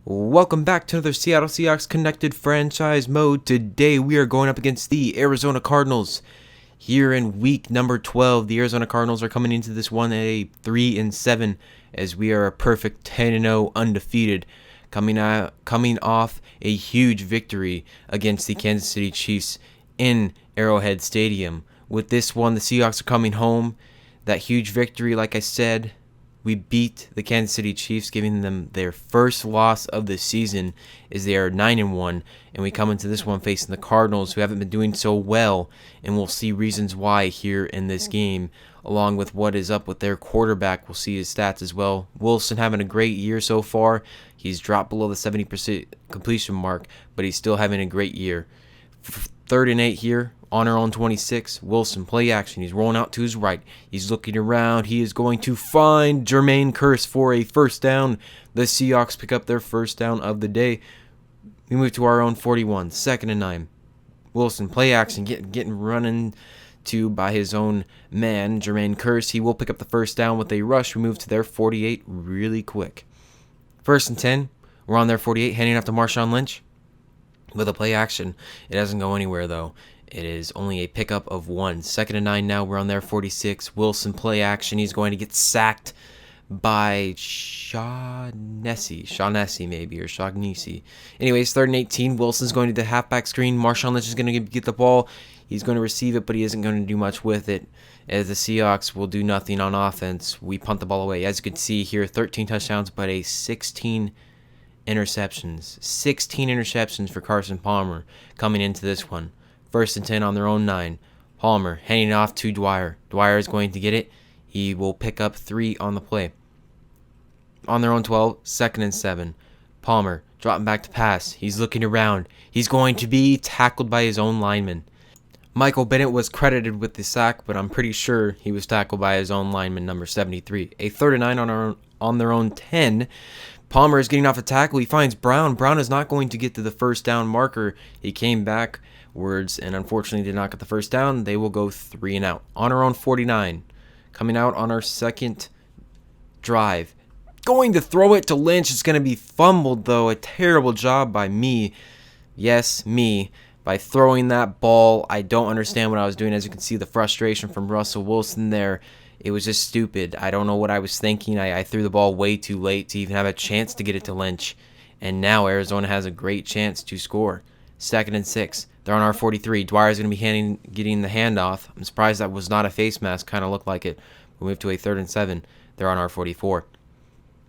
Welcome back to another Seattle Seahawks Connected Franchise Mode. Today we are going up against the Arizona Cardinals. Here in week number 12, the Arizona Cardinals are coming into this one at a 3-7, as we are a perfect 10-0 undefeated, coming off a huge victory against the Kansas City Chiefs in Arrowhead Stadium. With this one, the Seahawks are coming home. That huge victory, like I said, we beat the Kansas City Chiefs, giving them their first loss of the season, as they are 9-1, and we come into this one facing the Cardinals, who haven't been doing so well, and we'll see reasons why here in this game, along with what is up with their quarterback. We'll see his stats as well. Wilson having a great year so far. He's dropped below the 70% completion mark, but he's still having a great year. 3rd and 8 here on our own 26. Wilson, play action. He's rolling out to his right. He's looking around. He is going to find Jermaine Kearse for a first down. The Seahawks pick up their first down of the day. We move to our own 41. 2nd and 9. Wilson, play action. Getting running to by his own man, Jermaine Kearse. He will pick up the first down with a rush. We move to their 48 really quick. 1st and 10. We're on their 48, handing off to Marshawn Lynch with a play action. It doesn't go anywhere, though. It is only a pickup of 1. 2nd and 9 now. We're on their 46. Wilson, play action. He's going to get sacked by Shaughnessy maybe, or Shaughnessy. Anyways, 3rd and 18. Wilson's going to the halfback screen. Marshawn Lynch is going to get the ball. He's going to receive it, but he isn't going to do much with it, as the Seahawks will do nothing on offense. We punt the ball away. As you can see here, 13 touchdowns, but 16 interceptions. 16 interceptions for Carson Palmer coming into this one. 1st and 10 on their own 9. Palmer handing off to Dwyer. Dwyer is going to get it. He will pick up 3 on the play. On their own 12, 2nd and 7. Palmer dropping back to pass. He's looking around. He's going to be tackled by his own lineman. Michael Bennett was credited with the sack, but I'm pretty sure he was tackled by his own lineman, number 73. A 3rd and 9 on their own 10. Palmer is getting off a tackle. He finds Brown. Brown is not going to get to the first down marker. He came backwards and unfortunately did not get the first down. They will go 3 and out. On our own 49. Coming out on our second drive. Going to throw it to Lynch. It's going to be fumbled, though. A terrible job by me. Yes, me. By throwing that ball. I don't understand what I was doing. As you can see, the frustration from Russell Wilson there. It was just stupid. I don't know what I was thinking. I threw the ball way too late to even have a chance to get it to Lynch. And now Arizona has a great chance to score. 2nd and 6. They're on our 43. Dwyer's going to be getting the handoff. I'm surprised that was not a face mask. Kind of looked like it. We move to a 3rd and 7. They're on our 44.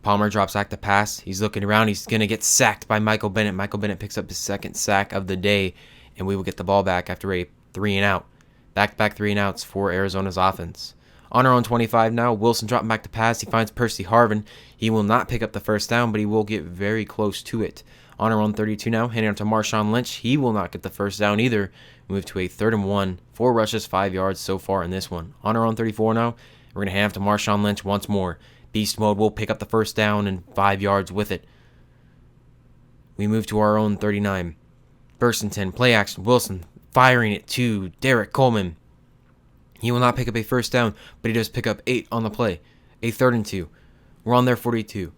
Palmer drops back to pass. He's looking around. He's going to get sacked by Michael Bennett. Michael Bennett picks up his 2nd sack of the day. And we will get the ball back after a 3 and out. Back-to-back 3 and outs for Arizona's offense. On our own 25 now, Wilson dropping back to pass. He finds Percy Harvin. He will not pick up the first down, but he will get very close to it. On our own 32 now, handing it to Marshawn Lynch. He will not get the first down either. Move to a 3rd and 1. 4 rushes, 5 yards so far in this one. On our own 34 now, we're going to hand it to Marshawn Lynch once more. Beast mode will pick up the first down and 5 yards with it. We move to our own 39. 1st and 10. Play action. Wilson firing it to Derek Coleman. He will not pick up a first down, but he does pick up 8 on the play. A 3rd and 2. We're on their 42.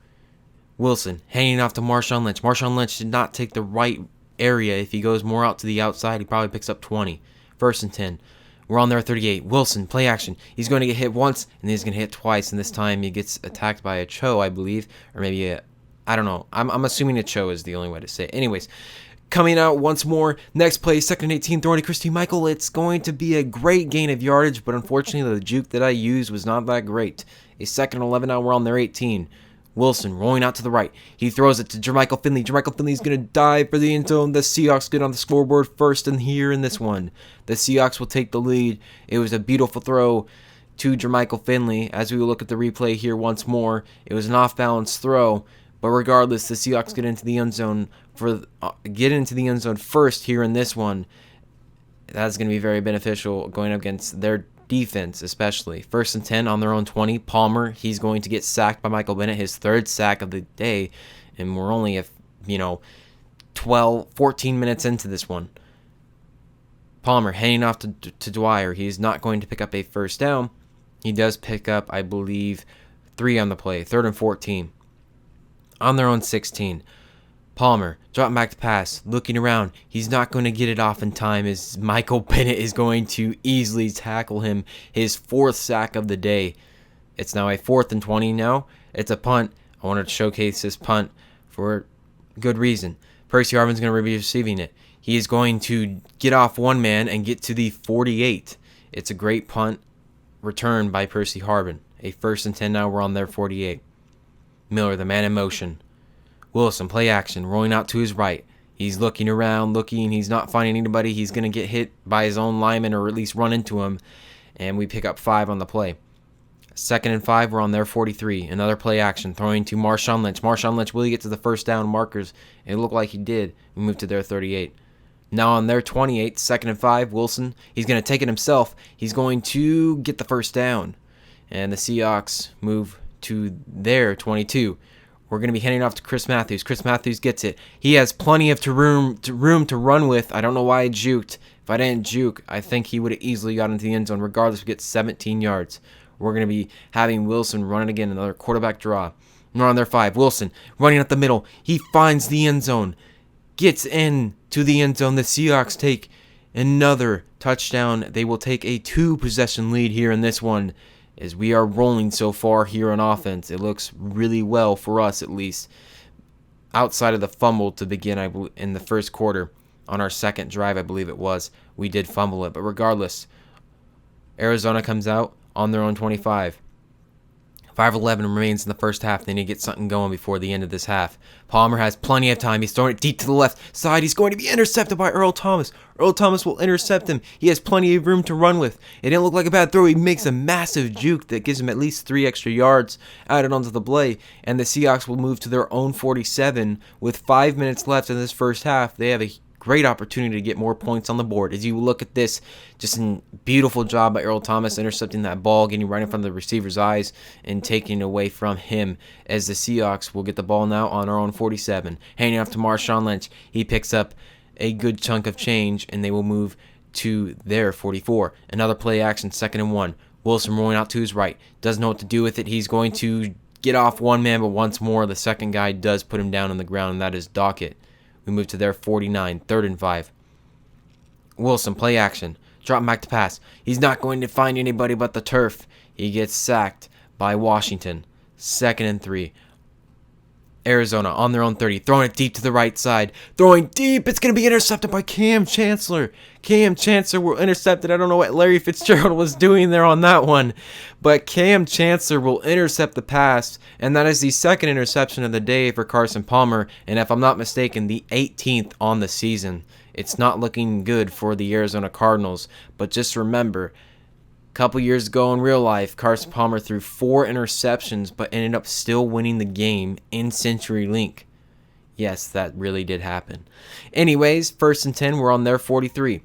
Wilson handing off to Marshawn Lynch. Marshawn Lynch did not take the right area. If he goes more out to the outside, he probably picks up 20. 1st and 10. We're on their 38. Wilson, play action. He's going to get hit once, and then he's going to hit twice, and this time he gets attacked by a Cho, I believe, or maybe I don't know. I'm assuming a Cho is the only way to say it. Anyways, coming out once more. Next play, 2nd and 18, throwing to Christy Michael. It's going to be a great gain of yardage, but unfortunately the juke that I used was not that great. A 2nd and 11 now. We're on their 18. Wilson rolling out to the right. He throws it to Jermichael Finley. Jermichael Finley's going to dive for the end zone. The Seahawks get on the scoreboard first and here in this one. The Seahawks will take the lead. It was a beautiful throw to Jermichael Finley. As we look at the replay here once more, it was an off-balance throw. But regardless, the Seahawks get into the end zone first here in this one. That's going to be very beneficial going up against their defense, especially. 1st and 10 on their own 20. Palmer, he's going to get sacked by Michael Bennett, his 3rd sack of the day, and we're only 14 minutes into this one. Palmer handing off to Dwyer. He's not going to pick up a first down. He does pick up, I believe, 3 on the play. 3rd and 14. On their own 16. Palmer, dropping back to pass, looking around. He's not going to get it off in time as Michael Bennett is going to easily tackle him. His 4th sack of the day. It's now a 4th and 20 now. It's a punt. I wanted to showcase this punt for good reason. Percy Harvin's going to be receiving it. He is going to get off one man and get to the 48. It's a great punt return by Percy Harvin. A 1st and 10 now. We're on their 48. Miller, the man in motion. Wilson, play action, rolling out to his right. He's looking around, he's not finding anybody. He's going to get hit by his own lineman or at least run into him. And we pick up 5 on the play. 2nd and 5, we're on their 43. Another play action, throwing to Marshawn Lynch. Marshawn Lynch, will he get to the first down markers? It looked like he did. We move to their 38. Now on their 28, 2nd and 5, Wilson, he's going to take it himself. He's going to get the first down. And the Seahawks move to their 22. We're going to be handing off to Chris Matthews. Chris Matthews gets it. He has plenty of room to run with. I don't know why I juked. If I didn't juke, I think he would have easily got into the end zone. Regardless, we get 17 yards. We're going to be having Wilson running again, another quarterback draw. We're on their 5. Wilson running up the middle. He finds the end zone. Gets in to the end zone. The Seahawks take another touchdown. They will take a 2-possession lead here in this one. As we are rolling so far here on offense, it looks really well for us at least. Outside of the fumble to begin in the first quarter, on our second drive I believe it was, we did fumble it. But regardless, Arizona comes out on their own 25. 5:11 remains in the first half. They need to get something going before the end of this half. Palmer has plenty of time. He's throwing it deep to the left side. He's going to be intercepted by Earl Thomas. Earl Thomas will intercept him. He has plenty of room to run with. It didn't look like a bad throw. He makes a massive juke that gives him at least 3 extra yards added onto the play. And the Seahawks will move to their own 47 with 5 minutes left in this first half. They have a great opportunity to get more points on the board. As you look at this, just a beautiful job by Earl Thomas intercepting that ball, getting right in front of the receiver's eyes and taking it away from him, as the Seahawks will get the ball now on our own 47. Handing off to Marshawn Lynch. He picks up a good chunk of change and they will move to their 44. Another play action, 2nd and 1. Wilson rolling out to his right. Doesn't know what to do with it. He's going to get off one man, but once more the second guy does put him down on the ground, and that is Dockett. We move to their 49, 3rd and 5. Wilson, play action. Drop back to pass. He's not going to find anybody but the turf. He gets sacked by Washington. 2nd and 3. Arizona on their own 30. Throwing it deep to the right side. Throwing deep. It's going to be intercepted by Cam Chancellor. Cam Chancellor will intercept it. I don't know what Larry Fitzgerald was doing there on that one. But Cam Chancellor will intercept the pass. And that is the 2nd interception of the day for Carson Palmer. And if I'm not mistaken, the 18th on the season. It's not looking good for the Arizona Cardinals. But just remember, couple years ago in real life, Carson Palmer threw 4 interceptions but ended up still winning the game in CenturyLink. Yes, that really did happen. Anyways, 1st and 10, we're on their 43.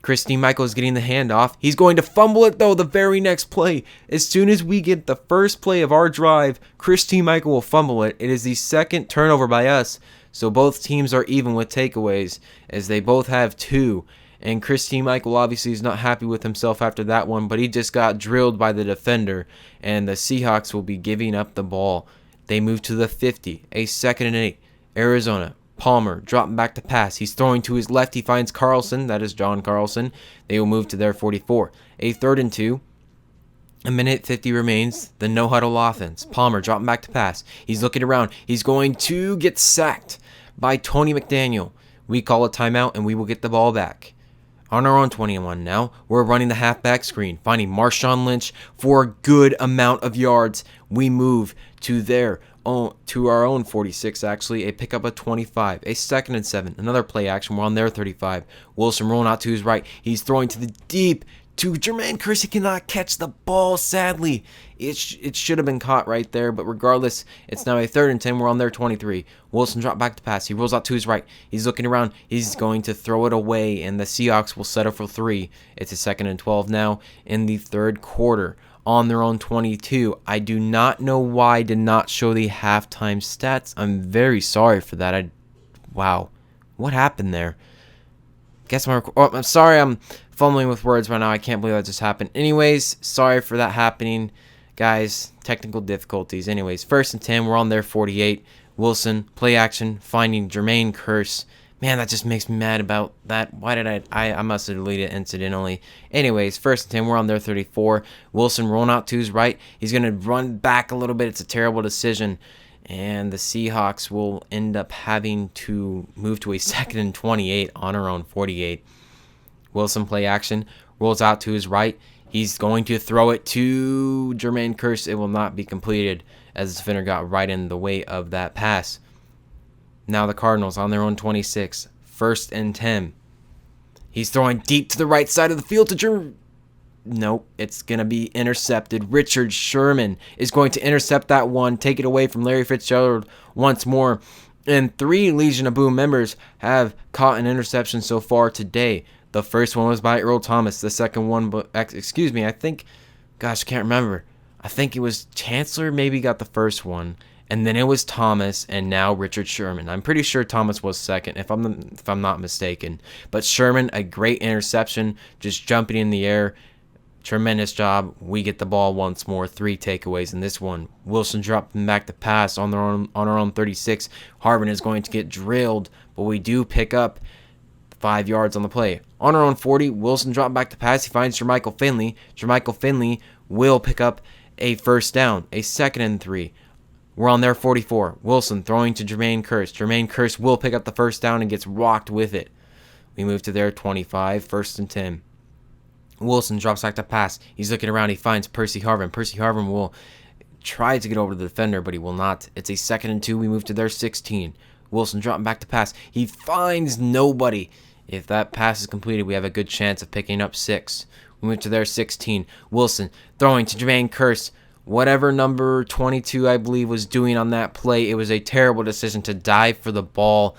Christine Michael is getting the handoff. He's going to fumble it, though, the very next play. As soon as we get the first play of our drive, Christine Michael will fumble it. It is the 2nd turnover by us, so both teams are even with takeaways, as they both have 2. And Christine Michael obviously is not happy with himself after that one, but he just got drilled by the defender, and the Seahawks will be giving up the ball. They move to the 50, a 2nd and 8. Arizona, Palmer, dropping back to pass. He's throwing to his left. He finds Carlson. That is John Carlson. They will move to their 44. A 3rd and 2. A minute 50 remains. The no-huddle offense. Palmer dropping back to pass. He's looking around. He's going to get sacked by Tony McDaniel. We call a timeout, and we will get the ball back. On our own 21 now, we're running the halfback screen, finding Marshawn Lynch for a good amount of yards. We move to our own 46, actually, a pickup of 25, a 2nd and 7, another play action. We're on their 35. Wilson rolling out to his right. He's throwing to the deep to Jermaine Kearse. He cannot catch the ball, sadly. It should have been caught right there, but regardless, it's now a 3rd and 10. We're on their 23. Wilson dropped back to pass. He rolls out to his right. He's looking around. He's going to throw it away, and the Seahawks will settle for 3. It's a 2nd and 12 now in the 3rd quarter. On their own 22. I do not know why I did not show the halftime stats. I'm very sorry for that. Wow. What happened there? I'm sorry, I'm fumbling with words right now. I can't believe that just happened. Anyways, sorry for that happening. Guys, technical difficulties. Anyways, 1st and 10, we're on their 48. Wilson, play action, finding Jermaine Kearse. Man, that just makes me mad about that. Why did I must have deleted it incidentally. Anyways, 1st and 10, we're on their 34. Wilson rolling out to his right. He's going to run back a little bit. It's a terrible decision. And the Seahawks will end up having to move to a 2nd and 28 on our own 48. Wilson, play action, rolls out to his right. He's going to throw it to Jermaine Kearse. It will not be completed as the defender got right in the way of that pass. Now the Cardinals on their own 26. 1st and 10. He's throwing deep to the right side of the field to Nope, it's going to be intercepted. Richard Sherman is going to intercept that one, take it away from Larry Fitzgerald once more. And 3 Legion of Boom members have caught an interception so far today. The first one was by Earl Thomas. The second one, I think, I can't remember. I think it was Chancellor maybe got the first one. And then it was Thomas, and now Richard Sherman. I'm pretty sure Thomas was second, if I'm not mistaken. But Sherman, a great interception, just jumping in the air. Tremendous job. We get the ball once more. 3 takeaways in this one. Wilson dropping back the pass on our own 36. Harvin is going to get drilled, but we do pick up 5 yards on the play. On our own 40, Wilson dropped back the pass. He finds Jermichael Finley. Jermichael Finley will pick up a 1st down, a 2nd and 3. We're on their 44. Wilson throwing to Jermaine Kearse. Jermaine Kearse will pick up the 1st down and gets rocked with it. We move to their 25, 1st and 10. Wilson drops back to pass. He's looking around. He finds Percy Harvin. Percy Harvin will try to get over to the defender, but he will not. It's a 2nd and 2. We move to their 16. Wilson dropping back to pass. He finds nobody. If that pass is completed, we have a good chance of picking up 6. We move to their 16. Wilson throwing to Jermaine Kearse. Whatever number 22, I believe, was doing on that play, it was a terrible decision to dive for the ball.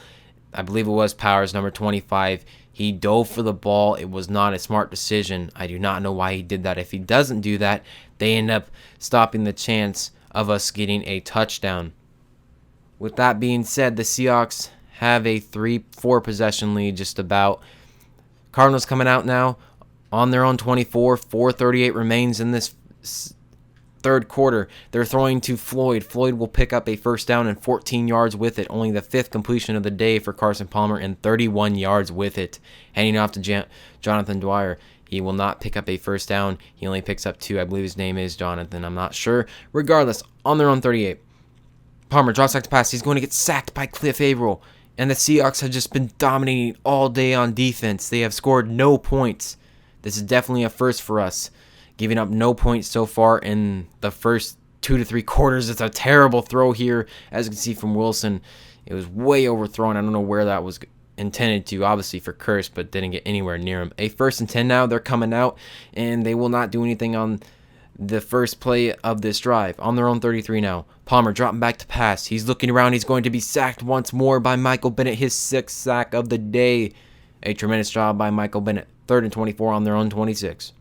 I believe it was Powers, number 25. He dove for the ball. It was not a smart decision. I do not know why he did that. If he doesn't do that, they end up stopping the chance of us getting a touchdown. With that being said, the Seahawks have a 3-4 possession lead just about. Cardinals coming out now on their own 24. 4:38 remains in this 3rd quarter. They're throwing to Floyd. Floyd will pick up a 1st down and 14 yards with it. Only the 5th completion of the day for Carson Palmer and 31 yards with it. Handing off to Jonathan Dwyer. He will not pick up a 1st down. He only picks up 2. I believe his name is Jonathan. I'm not sure. Regardless, on their own 38. Palmer drops back to pass. He's going to get sacked by Cliff Averill. And the Seahawks have just been dominating all day on defense. They have scored no points. This is definitely a first for us. Giving up no points so far in the first 2 to 3 quarters. It's a terrible throw here. As you can see from Wilson, it was way overthrown. I don't know where that was intended to, obviously for Kearse, but didn't get anywhere near him. A 1st and 10 now. They're coming out, and they will not do anything on the first play of this drive. On their own 33 now. Palmer dropping back to pass. He's looking around. He's going to be sacked once more by Michael Bennett, his 6th sack of the day. A tremendous job by Michael Bennett. 3rd and 24 on their own 26.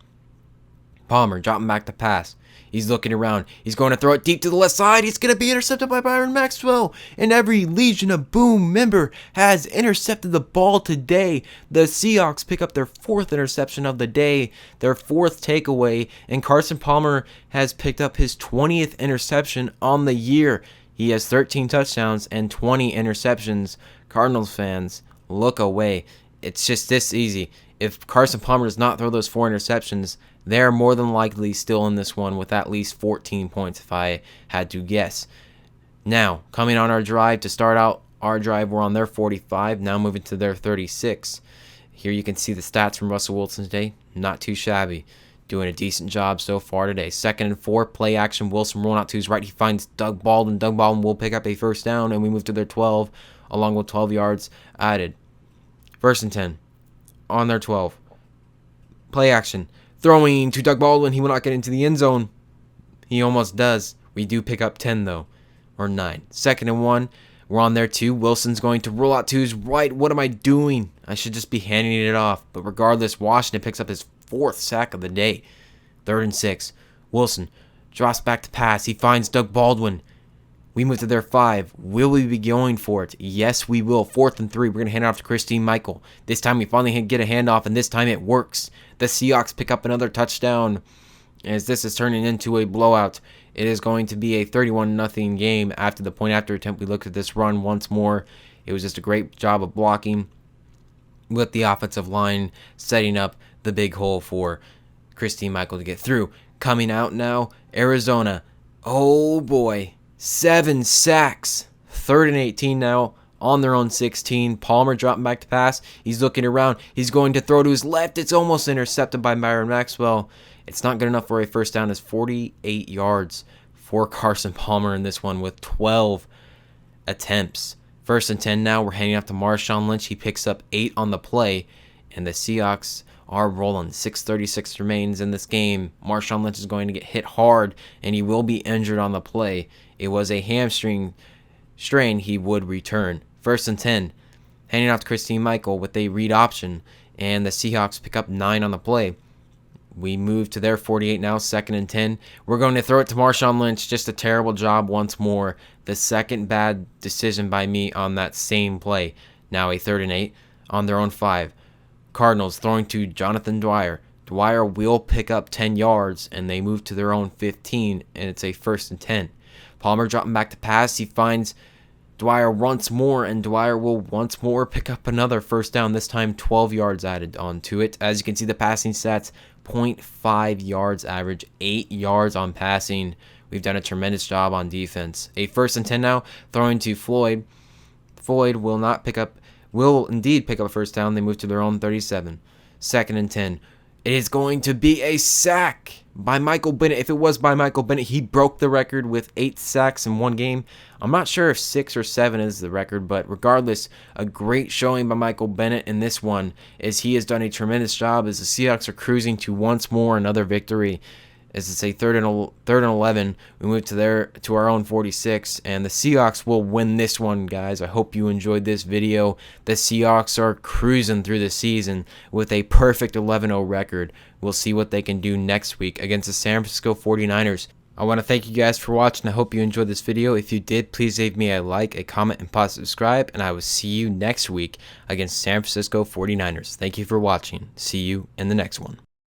Palmer dropping back to pass. He's looking around. He's going to throw it deep to the left side. He's going to be intercepted by Byron Maxwell. And every Legion of Boom member has intercepted the ball today. The Seahawks pick up their 4th interception of the day, their 4th takeaway. And Carson Palmer has picked up his 20th interception on the year. He has 13 touchdowns and 20 interceptions. Cardinals fans, look away. It's just this easy. If Carson Palmer does not throw those 4 interceptions, they're more than likely still in this one with at least 14 points if I had to guess. Now, coming on our drive, to start out our drive, we're on their 45, now moving to their 36. Here you can see the stats from Russell Wilson today. Not too shabby. Doing a decent job so far today. 2nd and 4, play action. Wilson rolling out to his right. He finds Doug Baldwin. Doug Baldwin will pick up a 1st down, and we move to their 12, along with 12 yards added. 1st and 10, on their 12. Play action. Throwing to Doug Baldwin. He will not get into the end zone. He almost does. We do pick up 10, though. Or 9. 2nd and 1. We're on there, too. Wilson's going to roll out to his right. What am I doing? I should just be handing it off. But regardless, Washington picks up his 4th sack of the day. 3rd and 6. Wilson drops back to pass. He finds Doug Baldwin. We move to their 5. Will we be going for it? Yes, we will. 4th and 3. We're going to hand it off to Christine Michael. This time we finally get a handoff, and this time it works. The Seahawks pick up another touchdown as this is turning into a blowout. It is going to be a 31-0 game after the point after attempt. We looked at this run once more. It was just a great job of blocking with the offensive line setting up the big hole for Christine Michael to get through. Coming out now, Arizona. Oh boy, 7 sacks. 3rd and 18 now on their own 16. Palmer dropping back to pass. He's looking around. He's going to throw to his left. It's almost intercepted by Myron Maxwell. It's not good enough for a first down. It's 48 yards for Carson Palmer in this one with 12 attempts. 1st and 10 now. We're handing off to Marshawn Lynch. He picks up 8 on the play, and the Seahawks are rolling. 6:36 remains in this game. Marshawn Lynch is going to get hit hard, and he will be injured on the play. It was a hamstring strain. He would return. 1st and 10. Handing off to Christine Michael with a read option, and the Seahawks pick up 9 on the play. We move to their 48 now, 2nd and 10. We're going to throw it to Marshawn Lynch. Just a terrible job once more. The second bad decision by me on that same play. Now a 3rd and 8 on their own 5. Cardinals throwing to Jonathan Dwyer. Dwyer will pick up 10 yards, and they move to their own 15, and it's a 1st and 10. Palmer dropping back to pass. He finds Dwyer once more, and Dwyer will once more pick up another first down, this time 12 yards added onto it. As you can see, the passing stats, 0.5 yards average, 8 yards on passing. We've done a tremendous job on defense. A 1st and 10 now, throwing to Floyd. Floyd will indeed pick up a first down. They move to their own 37. 2nd and 10. It is going to be a sack by Michael Bennett. If it was by Michael Bennett, he broke the record with 8 sacks in one game. I'm not sure if 6 or 7 is the record, but regardless, a great showing by Michael Bennett in this one, as he has done a tremendous job as the Seahawks are cruising to once more another victory. As it's a 3rd and 11, we move to our own 46, and the Seahawks will win this one, guys. I hope you enjoyed this video. The Seahawks are cruising through the season with a perfect 11-0 record. We'll see what they can do next week against the San Francisco 49ers. I want to thank you guys for watching. I hope you enjoyed this video. If you did, please leave me a like, a comment, and possibly subscribe, and I will see you next week against San Francisco 49ers. Thank you for watching. See you in the next one.